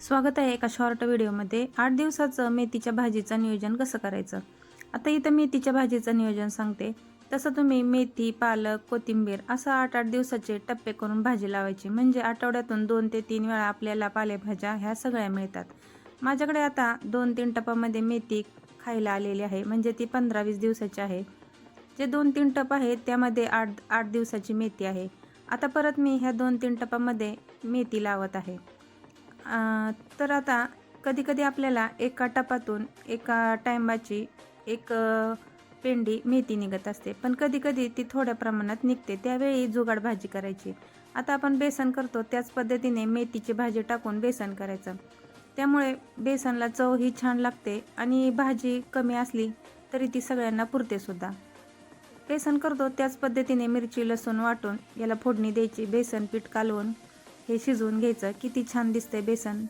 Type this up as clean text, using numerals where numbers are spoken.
स्वागत आहे एका शॉर्ट व्हिडिओमध्ये। 8 दिवसाचं मेथीच्या भाजीचं नियोजन कसं करायचं। आता इथं मेथीच्या भाजीचं नियोजन सांगते। तसं तुम्ही मेथी, पालक, कोथिंबीर असं 8-8 दिवसाचे टप्पे करून भाजी लावायची, म्हणजे आठवड्यातून 2 ते 3 वेळा आपल्याला पालेभाज्या ह्या सगळ्या मिळतात। माझ्याकडे आता 2-3 टपामध्ये मेथी खायला आलेली आहे, म्हणजे ती 15-20 दिवसाची आहे। जे 2-3 टप आहेत त्यामध्ये 8-8 दिवसाची मेथी आहे। आता परत मी ह्या 2-3 टपामध्ये मेथी लावत आहे। तर आता कधी-कधी आपल्याला एका टपातून एका टायमाची एक पेंडी मेथी निघत असते, पण कधी-कधी ती थोड्या प्रमाणात निघते, त्यावेळी जुगाड भाजी करायची। आता आपण बेसन करतो त्याच पद्धतीने मेथीची भाजी टाकून बेसन करायचं, त्यामुळे बेसनला चव ही छान लागते आणि भाजी कमी असली तरी ती सगळ्यांना पुरते सुद्धा। बेसन करतो त्याच पद्धतीने मिरची लसूण वाटून याला फोडणी द्यायची, बेसन पीठ कालवून हे शिजवून घ्यायचं। किती छान दिसतंय बेसन,